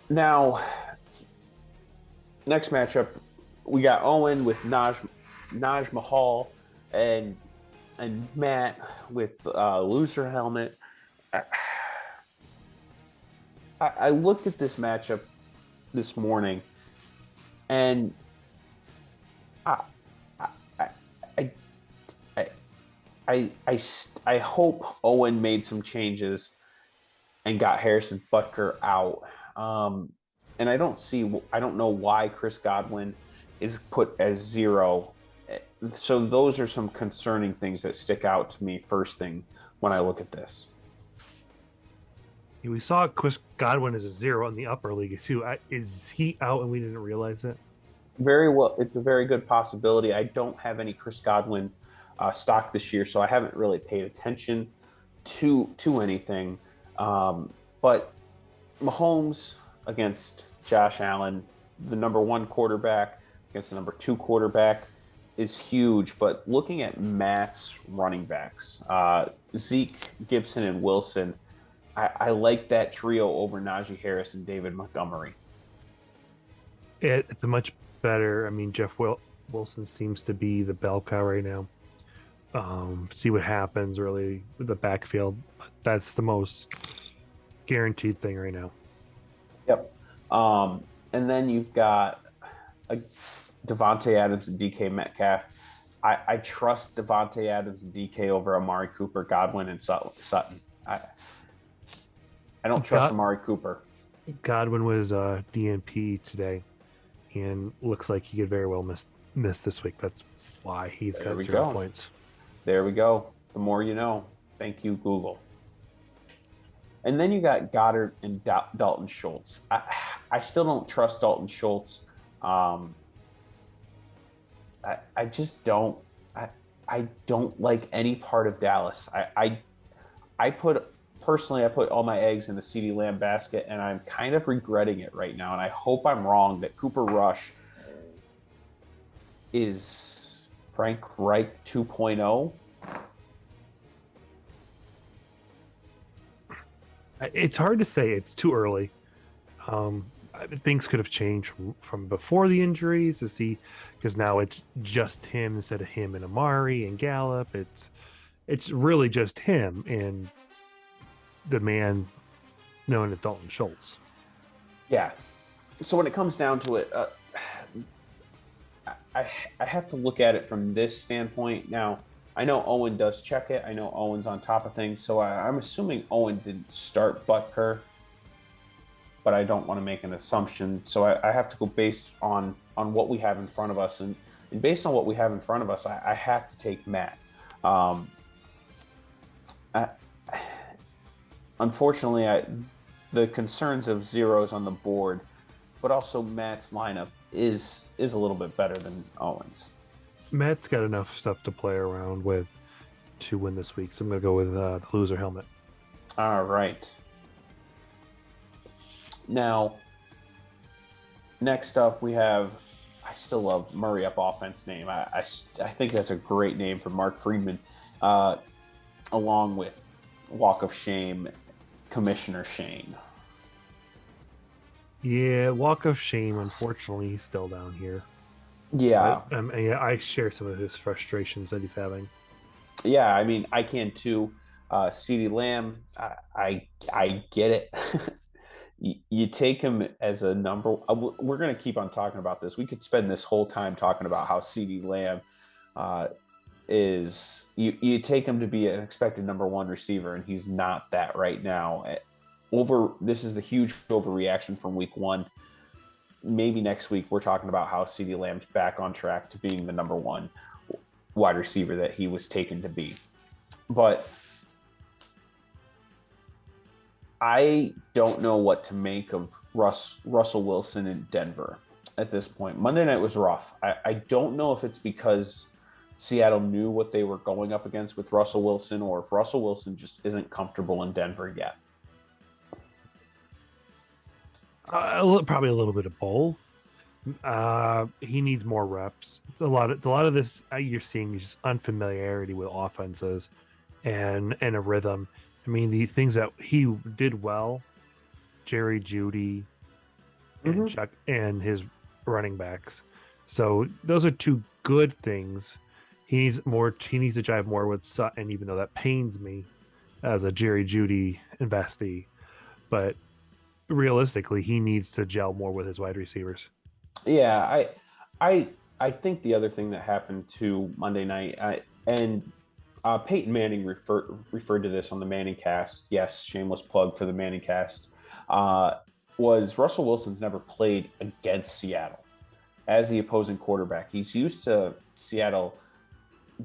Now, next matchup, we got Owen with Naj Mahal and Matt with loser helmet. I looked at this matchup this morning, and I I hope Owen made some changes and got Harrison Butker out. And I don't know why Chris Godwin is put as 0. So those are some concerning things that stick out to me first thing when I look at this. We saw Chris Godwin as a 0 in the upper league too. Is he out and we didn't realize it? Very well. It's a very good possibility. I don't have any Chris Godwin stock this year, so I haven't really paid attention to anything. But Mahomes against Josh Allen, the number 1 quarterback against the number 2 quarterback, is huge. But looking at Matt's running backs, Zeke, Gibson, and Wilson, I like that trio over Najee Harris and David Montgomery. It's a much better. I mean, Jeff Wilson seems to be the bell cow right now. See what happens really with the backfield. That's the most guaranteed thing right now. Yep. And then you've got Devontae Adams and DK Metcalf. I trust Devontae Adams and DK over Amari Cooper, Godwin, and Sutton. I don't trust Amari Cooper. Godwin was DNP today, and looks like he could very well miss this week. That's why he's got 0 points. There we go. The more you know. Thank you, Google. And then you got Goddard and Dalton Schultz. I still don't trust Dalton Schultz. I just don't. I don't like any part of Dallas. I put all my eggs in the CeeDee Lamb basket, and I'm kind of regretting it right now. And I hope I'm wrong that Cooper Rush is Frank Reich 2.0. It's hard to say. It's too early. Things could have changed from before the injuries to see, because now it's just him instead of him and Amari and Gallup. It's really just him and the man known as Dalton Schultz. Yeah. So when it comes down to it, I have to look at it from this standpoint. Now, I know Owen does check it. I know Owen's on top of things. So I'm assuming Owen didn't start Butker, but I don't want to make an assumption. So I have to go based on what we have in front of us. And based on what we have in front of us, I have to take Matt. Unfortunately, the concerns of zeros on the board, but also Matt's lineup is a little bit better than Owen's. Matt's got enough stuff to play around with to win this week, so I'm going to go with the loser helmet. All right. Now, next up we have, I still love Murray Up offense name. I think that's a great name for Mark Friedman, along with Walk of Shame, Commissioner Shayne. Yeah, Walk of Shame, unfortunately, he's still down here. Yeah. I share some of his frustrations that he's having. Yeah, I mean, I can too. CeeDee Lamb, I get it. You take him as a number. We're going to keep on talking about this. We could spend this whole time talking about how CeeDee Lamb is. You take him to be an expected number 1 receiver, and he's not that right now. This is the huge overreaction from week 1. Maybe next week we're talking about how CeeDee Lamb's back on track to being the number 1 wide receiver that he was taken to be. But I don't know what to make of Russell Wilson in Denver. at this point. Monday night was rough. I don't know if it's because Seattle knew what they were going up against with Russell Wilson, or if Russell Wilson just isn't comfortable in Denver yet. Probably a little bit of both. He needs more reps. A lot of this you're seeing is just unfamiliarity with offenses and a rhythm. I mean, the things that he did well, Jerry Jeudy and Chuck and his running backs. So those are two good things. He needs more. He needs to drive more with Sutton, even though that pains me as a Jerry Jeudy investee. But realistically, he needs to gel more with his wide receivers. Yeah, I think the other thing that happened to Monday night, Peyton Manning referred to this on the Manning cast. Yes, shameless plug for the Manning cast. Was Russell Wilson's never played against Seattle as the opposing quarterback. He's used to Seattle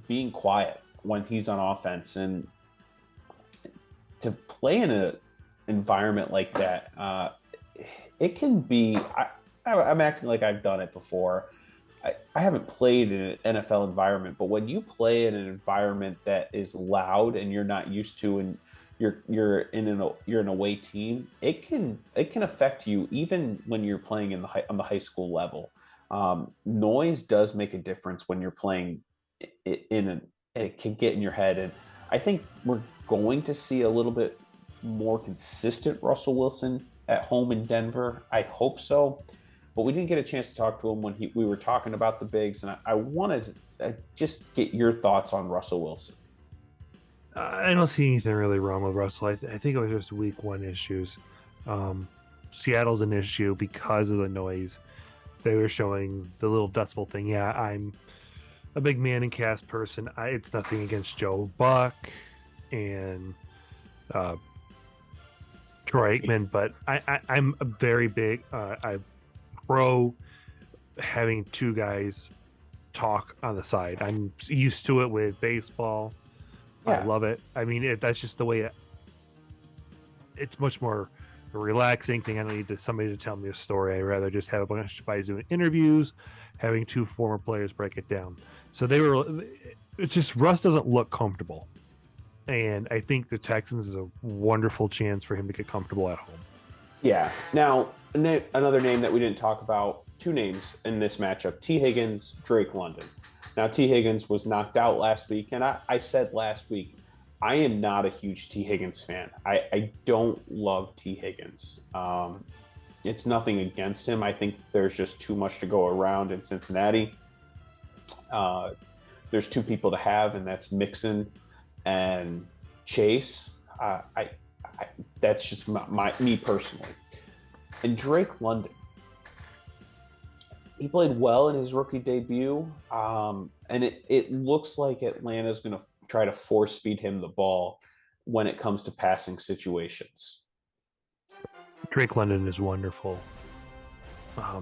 being quiet when he's on offense, and to play in an environment like that, it can be. I'm acting like I've done it before. I haven't played in an NFL environment, but when you play in an environment that is loud and you're not used to, and you're in an away team, it can affect you even when you're playing on the high school level. Noise does make a difference when you're playing it can get in your head, and I think we're going to see a little bit more consistent Russell Wilson at home in Denver. I hope so. But we didn't get a chance to talk to him when we were talking about the bigs, and I wanted to just get your thoughts on Russell Wilson. I don't see anything really wrong with Russell. I think it was just week one issues. Seattle's an issue because of the noise. They were showing the little decibel thing. Yeah, I'm a big Manning cast person. It's nothing against Joe Buck and Troy Aikman, but I'm a very big I pro having two guys talk on the side. I'm used to it with baseball. Yeah. I love it. I mean, that's just the way it's much more a relaxing thing. I don't need somebody to tell me a story. I'd rather just have a bunch of guys doing interviews, having two former players break it down. So it's just Russ doesn't look comfortable. And I think the Texans is a wonderful chance for him to get comfortable at home. Yeah. Now, another name that we didn't talk about, two names in this matchup, T. Higgins, Drake London. Now, T. Higgins was knocked out last week, and I said last week, I am not a huge T. Higgins fan. I don't love T. Higgins. It's nothing against him. I think there's just too much to go around in Cincinnati. There's two people to have, and that's Mixon and Chase. That's just me personally. And Drake London, he played well in his rookie debut, and it looks like Atlanta's going to try to force feed him the ball when it comes to passing situations. Drake London is wonderful.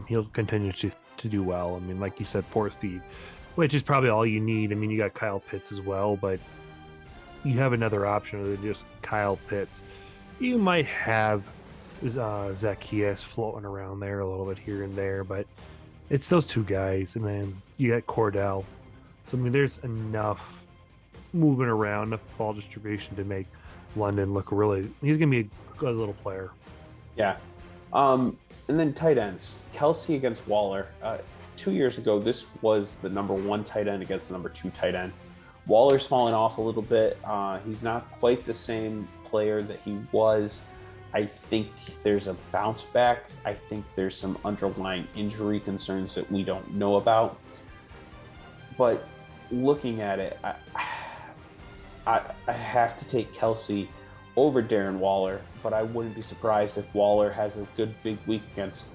He'll continue to do well. I mean, like you said, force feed, which is probably all you need. I mean, you got Kyle Pitts as well, but you have another option other than just Kyle Pitts. You might have Zacchaeus floating around there a little bit here and there, but it's those two guys, and then you got Cordell. So I mean, there's enough moving around, enough ball distribution to make London look really. He's gonna be a good little player. Yeah, and then tight ends, Kelsey against Waller. 2 years ago, this was the number one tight end against the number two tight end. Waller's fallen off a little bit. He's not quite the same player that he was. I think there's a bounce back. I think there's some underlying injury concerns that we don't know about. But looking at it, I have to take Kelsey over Darren Waller, but I wouldn't be surprised if Waller has a good big week against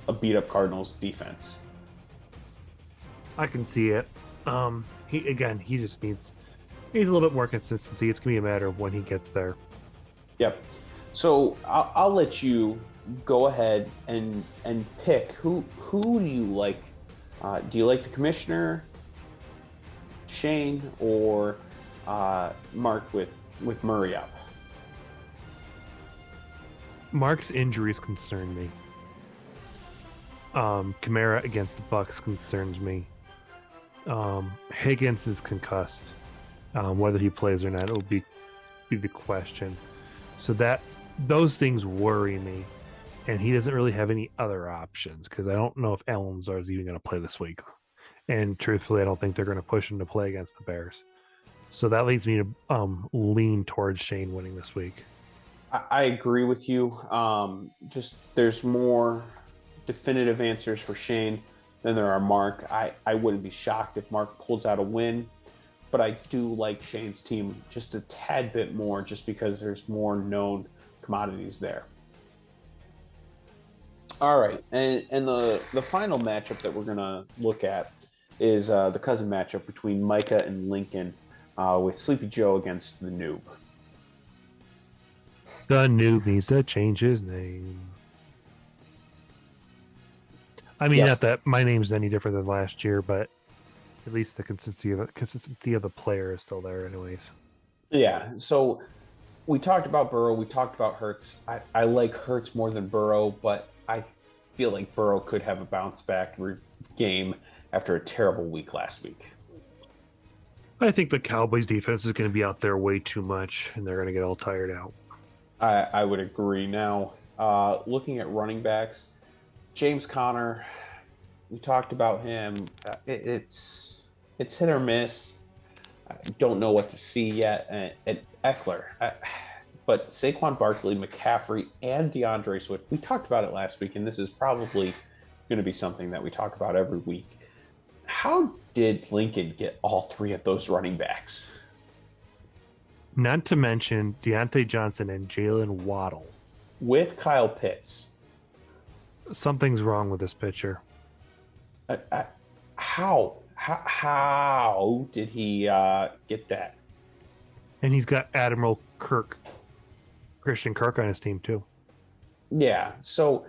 a beat-up Cardinals defense. I can see it. He just needs a little bit more consistency. It's gonna be a matter of when he gets there. Yep. So I'll let you go ahead and pick who do you like. Do you like the commissioner, Shayne, or Mark with Murray up? Mark's injuries concern me. Kamara against the Bucks concerns me. Higgins is concussed. Whether he plays or not will be the question. So that those things worry me, and he doesn't really have any other options because I don't know if Allen Lazard is even going to play this week. And truthfully, I don't think they're going to push him to play against the Bears. So that leads me to lean towards Shayne winning this week. I agree with you. Just there's more definitive answers for Shayne than there are Mark. I wouldn't be shocked if Mark pulls out a win, but I do like Shayne's team just a tad bit more just because there's more known commodities there. All right, and the final matchup that we're gonna look at is the cousin matchup between Micah and Lincoln, with Sleepy Joe against the Noob. The noob needs to change his name. I mean, not Yes. that my name's any different than last year, but at least the consistency of the player is still there, anyways. Yeah. So we talked about Burrow. We talked about Hurts. I like Hurts more than Burrow, but I feel like Burrow could have a bounce back game after a terrible week last week. I think the Cowboys defense is going to be out there way too much, and they're going to get all tired out. I would agree. Now, looking at running backs, James Conner, we talked about him. It's hit or miss. I don't know what to see yet. And Eckler, but Saquon Barkley, McCaffrey, and DeAndre Swift. We talked about it last week, and this is probably going to be something that we talk about every week. How did Lincoln get all three of those running backs? Not to mention Deontay Johnson and Jalen Waddle. With Kyle Pitts. Something's wrong with this pitcher. How did he get that? And he's got Admiral Kirk, Christian Kirk on his team too. Yeah. So,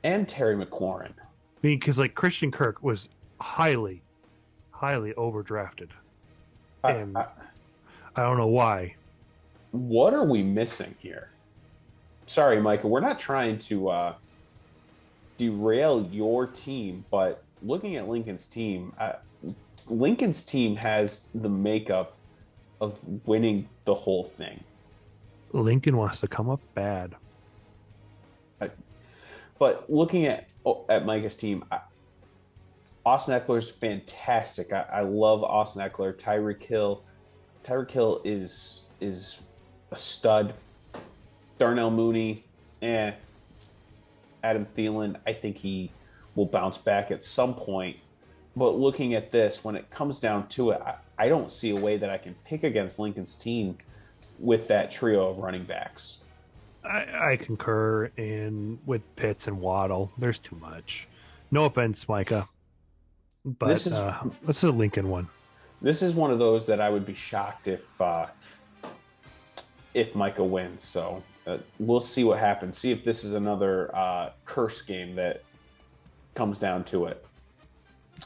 and Terry McLaurin. I mean, because like Christian Kirk was highly, highly overdrafted, and I don't know why. What are we missing here? Sorry, Micah. We're not trying to derail your team, but looking at Lincoln's team has the makeup of winning the whole thing. Lincoln wants to come up bad. But looking at Micah's team, Austin Eckler's fantastic. I love Austin Eckler. Tyreek Hill is a stud. Darnell Mooney, Adam Thielen, I think he will bounce back at some point. But looking at this, when it comes down to it, I don't see a way that I can pick against Lincoln's team with that trio of running backs. I concur in with Pitts and Waddle. There's too much. No offense, Micah, but this is a Lincoln one. This is one of those that I would be shocked if Micah wins. So we'll see what happens. See if this is another curse game that comes down to it.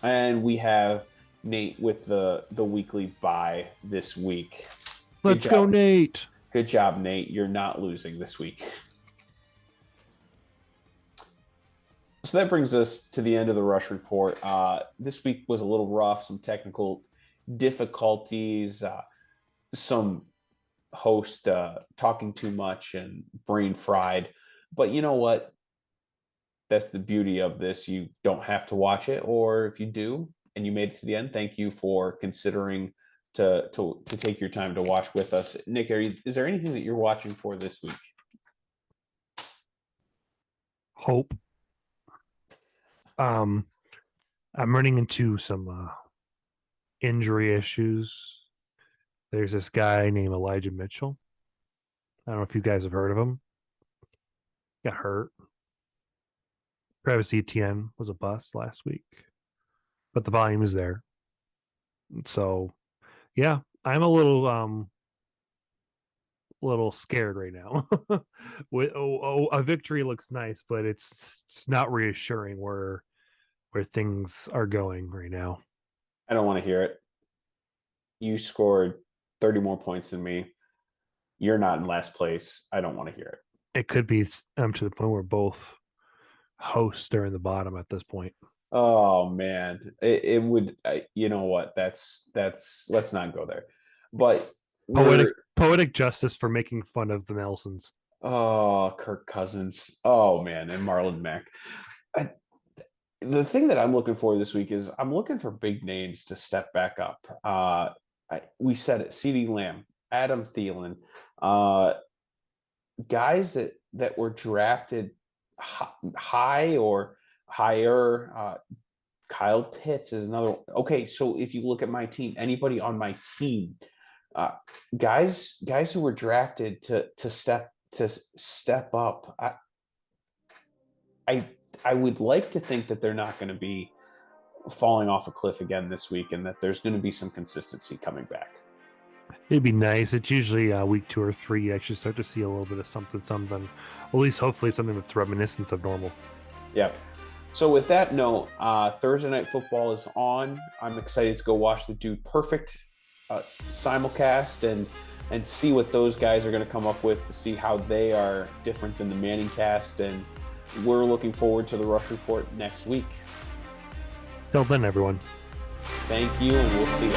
And we have Nate with the weekly bye this week. Let's go, Nate. Good job, Nate. You're not losing this week. So that brings us to the end of the Rush Report. This week was a little rough, some technical difficulties, some host talking too much and brain fried. But you know what? That's the beauty of this. You don't have to watch it, or if you do and you made it to the end, thank you for considering to take your time to watch with us. Nick, is there anything that you're watching for this week? Hope. I'm running into some injury issues. There's this guy named Elijah Mitchell. I don't know if you guys have heard of him. Got hurt. Travis Etienne was a bust last week, but the volume is there. So, yeah, I'm a little scared right now. A victory looks nice, but it's not reassuring where things are going right now. I don't want to hear it. You scored 30 more points than me. You're not in last place. I don't want to hear it. It could be to the point where both host during the bottom at this point. Oh man, it would. You know what? That's. Let's not go there. But Poetic justice for making fun of the Nelsons. oh, Kirk Cousins. Oh man, and Marlon Mack. I, the thing that I'm looking for this week is I'm looking for big names to step back up. We said it: CeeDee Lamb, Adam Thielen, guys that were drafted high or higher. Kyle Pitts is another. Okay, so if you look at my team, anybody on my team, uh, guys who were drafted to step up. I would like to think that they're not going to be falling off a cliff again this week, and that there's going to be some consistency coming back. It'd be nice. It's usually week 2 or 3 you actually start to see a little bit of something. At least hopefully something that's reminiscent of normal. Yeah. So with that note, Thursday Night Football is on. I'm excited to go watch the Dude Perfect simulcast and see what those guys are going to come up with, to see how they are different than the Manning cast. And we're looking forward to the Rush Report next week. Till then, everyone. Thank you, and we'll see you.